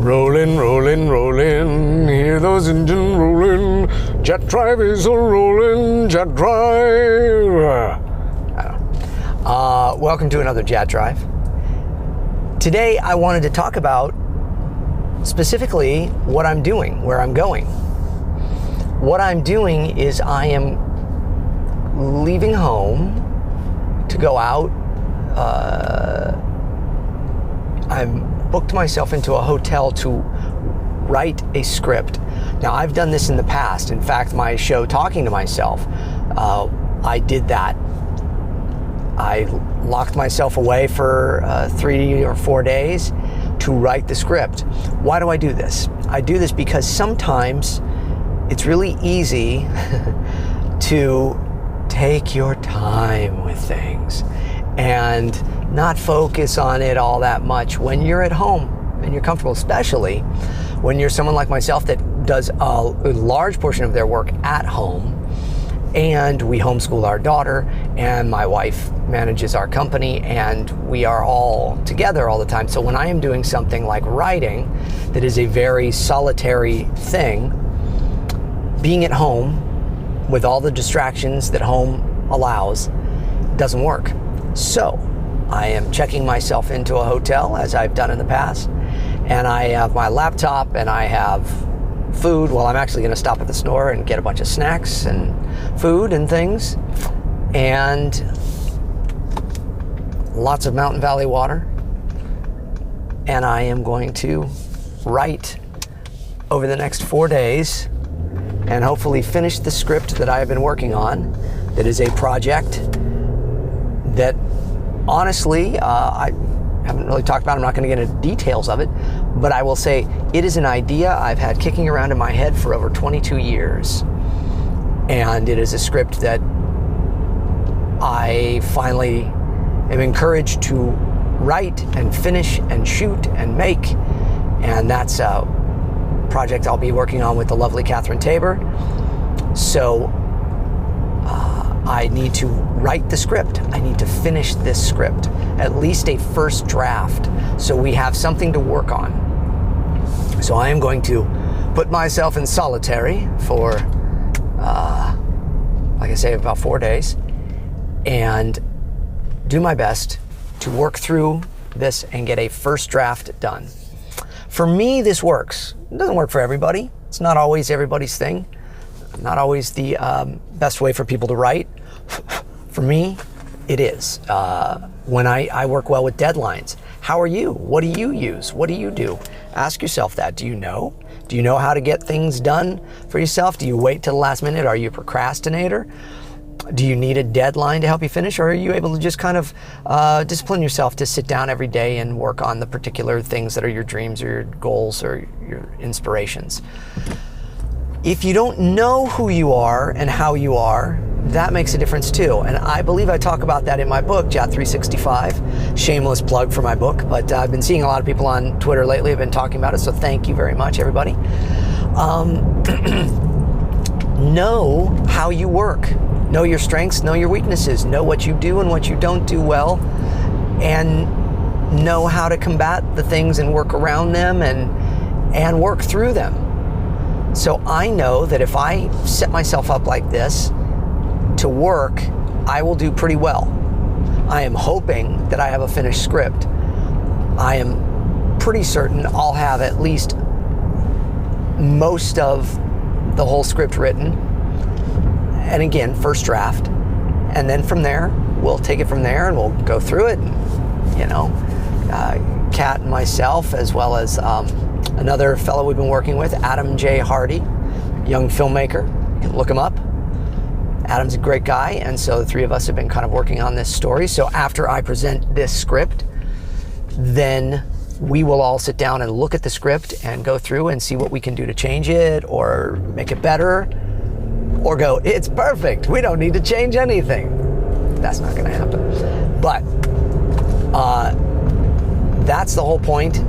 Rollin', rollin', rollin', hear those engines rollin', jet drive is a rollin', jet drive. Welcome to another JAT Drive. Today I wanted to talk about specifically what I'm doing, where I'm going. What I'm doing is I am leaving home to go out. I'm booked myself into a hotel to write a script. Now, I've done this in the past. In fact, my show, Talking to Myself, I did that. I locked myself away for 3 or 4 days to write the script. Why do I do this? I do this because sometimes it's really easy to take your time with things and not focus on it all that much when you're at home and you're comfortable, especially when you're someone like myself that does a large portion of their work at home, and we homeschool our daughter, and my wife manages our company, and we are all together all the time. So when I am doing something like writing that is a very solitary thing, being at home with all the distractions that home allows doesn't work. So I am checking myself into a hotel, as I've done in the past, and I have my laptop and I have food. Well, I'm actually going to stop at the store and get a bunch of snacks and food and things, and lots of Mountain Valley water. And I am going to write over the next 4 days and hopefully finish the script that I have been working on. That is a project that, honestly, I haven't really talked about. I'm not going to get into details of it, but I will say it is an idea I've had kicking around in my head for over 22 years. And it is a script that I finally am encouraged to write and finish and shoot and make. And that's a project I'll be working on with the lovely Catherine Tabor. So I need to write the script. I need to finish this script, at least a first draft, so we have something to work on. So I am going to put myself in solitary for, like I say, about 4 days, and do my best to work through this and get a first draft done. For me, this works. It doesn't work for everybody. It's not always everybody's thing. Not always the best way for people to write. For me, it is. When I work well with deadlines. How are you? What do you use? What do you do? Ask yourself that. Do you know? Do you know how to get things done for yourself? Do you wait till the last minute? Are you a procrastinator? Do you need a deadline to help you finish? Or are you able to just kind of discipline yourself to sit down every day and work on the particular things that are your dreams or your goals or your inspirations? If you don't know who you are and how you are, that makes a difference too. And I believe I talk about that in my book, JAT 365. Shameless plug for my book, but I've been seeing a lot of people on Twitter lately have been talking about it, so thank you very much, everybody. Know how you work. Know your strengths, know your weaknesses, know what you do and what you don't do well, and know how to combat the things and work around them and work through them. So I know that if I set myself up like this to work, I will do pretty well. I am hoping that I have a finished script. I am pretty certain I'll have at least most of the whole script written. And again, first draft. And then from there, we'll take it from there and we'll go through it. You know, Kat and myself, as well as another fellow we've been working with, Adam J. Hardy, young filmmaker. You can look him up. Adam's a great guy, and so the three of us have been kind of working on this story. So after I present this script, then we will all sit down and look at the script and go through and see what we can do to change it or make it better, or go, it's perfect, we don't need to change anything. That's not gonna happen. But that's the whole point.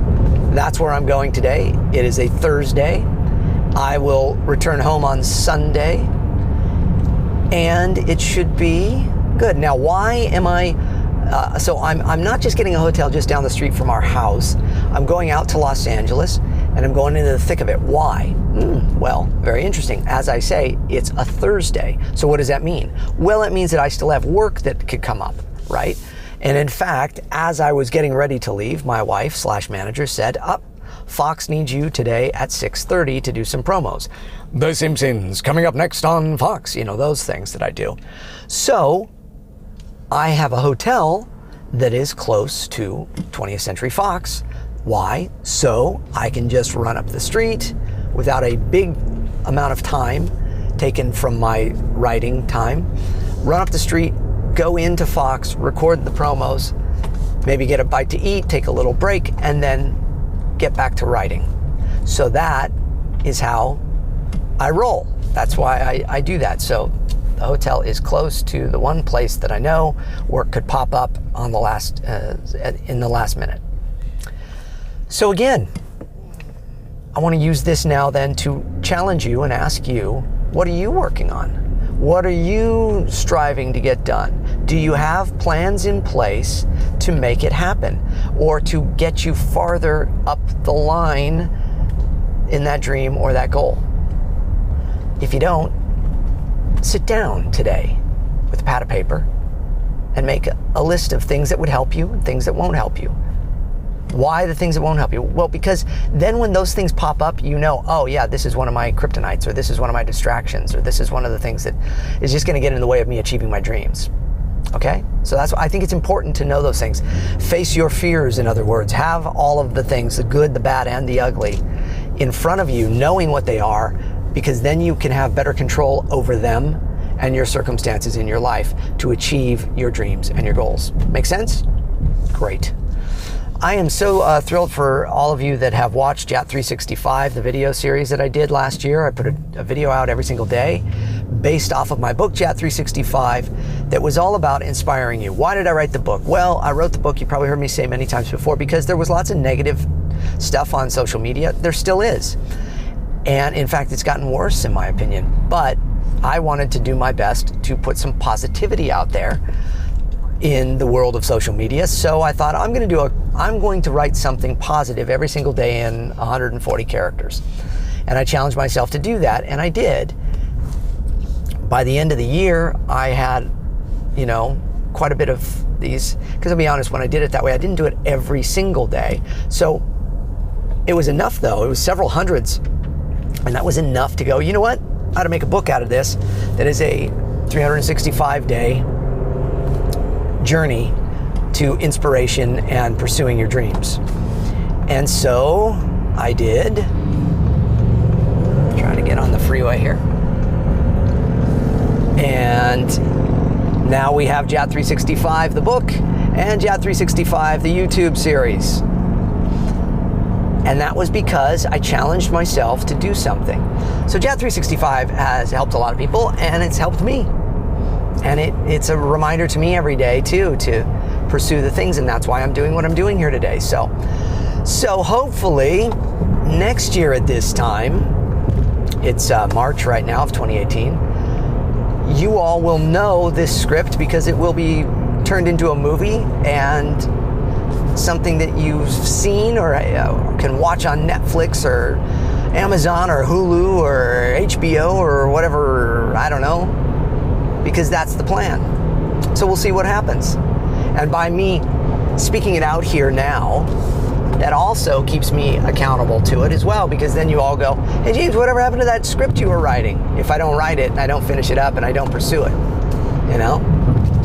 That's where I'm going today. It is a Thursday. I will return home on Sunday, and it should be good. Now, why am I So I'm not just getting a hotel just down the street from our house. I'm going out to Los Angeles, and I'm going into the thick of it. Why? Well, very interesting. As I say, it's a Thursday. So what does that mean? Well, it means that I still have work that could come up, right? And in fact, as I was getting ready to leave, my wife/manager said, Fox needs you today at 6:30 to do some promos. The Simpsons coming up next on Fox, those things that I do. So I have a hotel that is close to 20th Century Fox. Why? So I can just run up the street without a big amount of time taken from my writing time, run up the street, go into Fox, record the promos, maybe get a bite to eat, take a little break, and then get back to writing. So that is how I roll. That's why I do that. So the hotel is close to the one place that I know work could pop up on in the last minute. So again, I want to use this now then to challenge you and ask you, what are you working on? What are you striving to get done? Do you have plans in place to make it happen or to get you farther up the line in that dream or that goal? If you don't, sit down today with a pad of paper and make a list of things that would help you and things that won't help you. Why the things that won't help you? Well, because then when those things pop up, oh yeah, this is one of my kryptonites, or this is one of my distractions, or this is one of the things that is just going to get in the way of me achieving my dreams. Okay? So that's why I think it's important to know those things. Face your fears, in other words. Have all of the things, the good, the bad, and the ugly, in front of you, knowing what they are, because then you can have better control over them and your circumstances in your life to achieve your dreams and your goals. Make sense? Great. I am so thrilled for all of you that have watched JAT 365, the video series that I did last year. I put a video out every single day based off of my book, JAT 365, that was all about inspiring you. Why did I write the book? Well, I wrote the book, you probably heard me say many times before, because there was lots of negative stuff on social media. There still is. And in fact, it's gotten worse in my opinion. But I wanted to do my best to put some positivity out there in the world of social media. So I thought I'm going to write something positive every single day in 140 characters. And I challenged myself to do that, and I did. By the end of the year, I had, quite a bit of these, because I'll be honest, when I did it that way, I didn't do it every single day. So it was enough though, it was several hundreds. And that was enough to go, you know what? I ought to make a book out of this that is a 365-day journey to inspiration and pursuing your dreams. And so I did. Trying to get on the freeway here. And now we have JAT 365, the book, and JAT 365, the YouTube series. And that was because I challenged myself to do something. So JAT 365 has helped a lot of people, and it's helped me. And it's a reminder to me every day, too, to pursue the things, and that's why I'm doing what I'm doing here today. So hopefully, next year at this time, it's March right now of 2018, you all will know this script because it will be turned into a movie and something that you've seen or can watch on Netflix or Amazon or Hulu or HBO or whatever, I don't know, because that's the plan. So we'll see what happens. And by me speaking it out here now, that also keeps me accountable to it as well, because then you all go, hey James, whatever happened to that script you were writing? If I don't write it and I don't finish it up and I don't pursue it,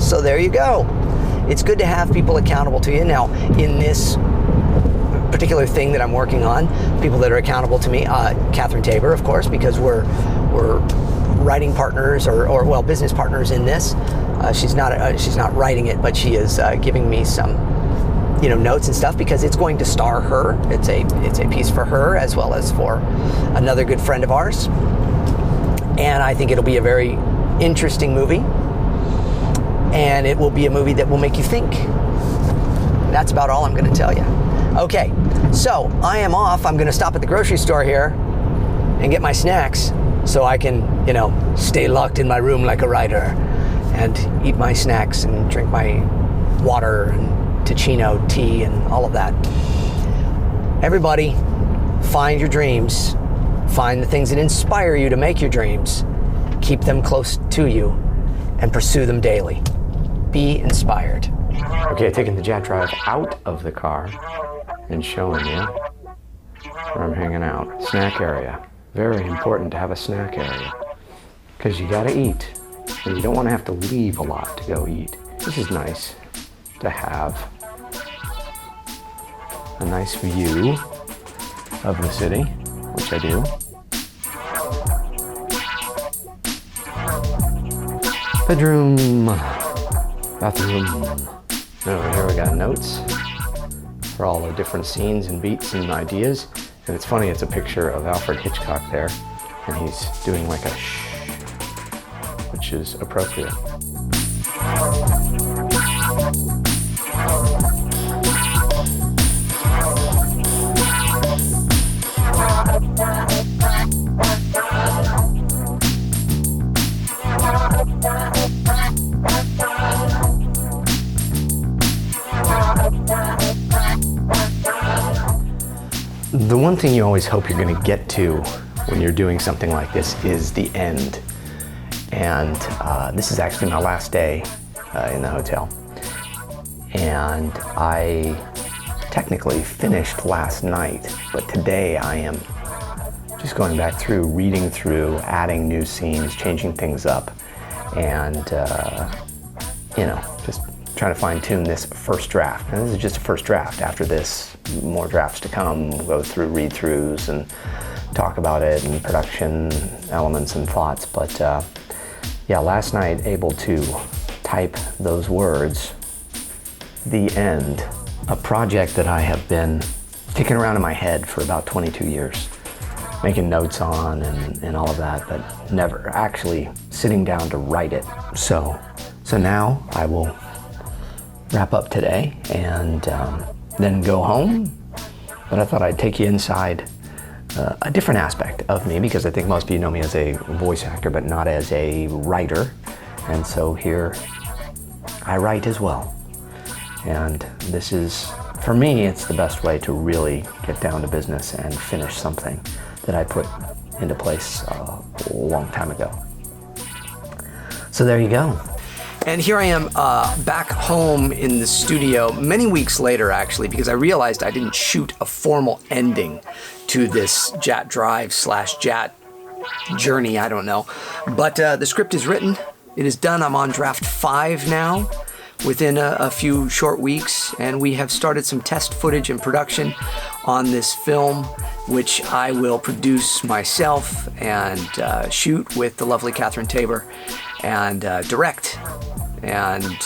So there you go. It's good to have people accountable to you. Now, in this particular thing that I'm working on, people that are accountable to me, Catherine Tabor, of course, because we're writing partners or business partners in this. She's not writing it, but she is giving me some notes and stuff, because it's going to star her. It's a piece for her as well as for another good friend of ours. And I think it'll be a very interesting movie. And it will be a movie that will make you think. That's about all I'm going to tell you. Okay, so I am off. I'm going to stop at the grocery store here and get my snacks so I can, stay locked in my room like a writer and eat my snacks and drink my water and Ticino tea and all of that. Everybody, find your dreams. Find the things that inspire you to make your dreams. Keep them close to you and pursue them daily. Be inspired. Okay, taking the JAT drive out of the car and showing you where I'm hanging out. Snack area. Very important to have a snack area because you gotta eat and you don't want to have to leave a lot to go eat. This is nice to have a nice view of the city, which I do. Bedroom, bathroom. Over here we got notes for all the different scenes and beats and ideas. And it's funny, it's a picture of Alfred Hitchcock there, and he's doing like a shh, which is appropriate. The one thing you always hope you're going to get to when you're doing something like this is the end. And this is actually my last day in the hotel. And I technically finished last night, but today I am just going back through, reading through, adding new scenes, changing things up, and just trying to fine-tune this first draft. And this is just a first draft. After this, more drafts to come. We'll go through read-throughs and talk about it and production elements and thoughts. But yeah, last night able to type those words, the end, a project that I have been kicking around in my head for about 22 years, making notes on and all of that, but never actually sitting down to write it. So now I will wrap up today and then go home. But I thought I'd take you inside a different aspect of me, because I think most of you know me as a voice actor, but not as a writer. And so here I write as well. And this is, for me, it's the best way to really get down to business and finish something that I put into place a long time ago. So there you go. And here I am back home in the studio many weeks later, actually, because I realized I didn't shoot a formal ending to this JAT drive / JAT journey, I don't know. But the script is written, it is done. I'm on draft 5 now within a few short weeks, and we have started some test footage and production on this film, which I will produce myself and shoot with the lovely Catherine Tabor and direct. And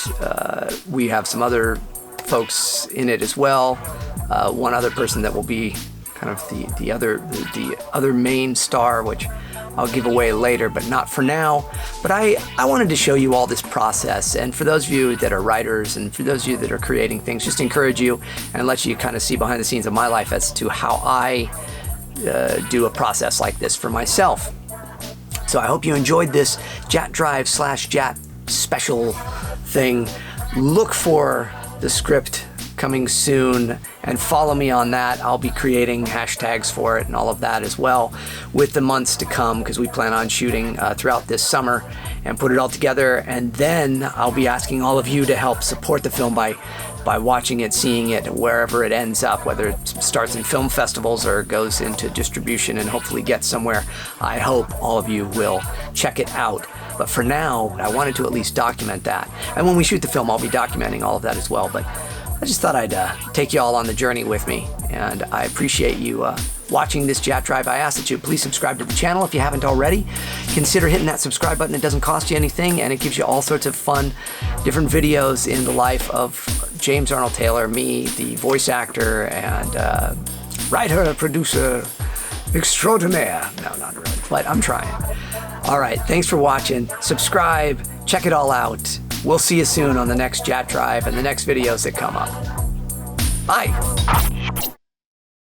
we have some other folks in it as well. One other person that will be kind of the other main star, which I'll give away later, but not for now. But I wanted to show you all this process, and for those of you that are writers and for those of you that are creating things, just encourage you and let you kind of see behind the scenes of my life as to how I do a process like this for myself. So I hope you enjoyed this JAT drive / JAT special thing. Look for the script coming soon and follow me on that. I'll be creating hashtags for it and all of that as well with the months to come, because we plan on shooting throughout this summer and put it all together. And then I'll be asking all of you to help support the film by watching it, seeing it wherever it ends up, whether it starts in film festivals or goes into distribution and hopefully gets somewhere. I hope all of you will check it out. But for now, I wanted to at least document that. And when we shoot the film, I'll be documenting all of that as well. But I just thought I'd take you all on the journey with me. And I appreciate you watching this JAT drive. I ask that you please subscribe to the channel if you haven't already. Consider hitting that subscribe button. It doesn't cost you anything, and it gives you all sorts of fun, different videos in the life of James Arnold Taylor, me, the voice actor and writer, producer extraordinaire. No, not really, but I'm trying. All right, thanks for watching. Subscribe, check it all out. We'll see you soon on the next JAT drive and the next videos that come up. Bye.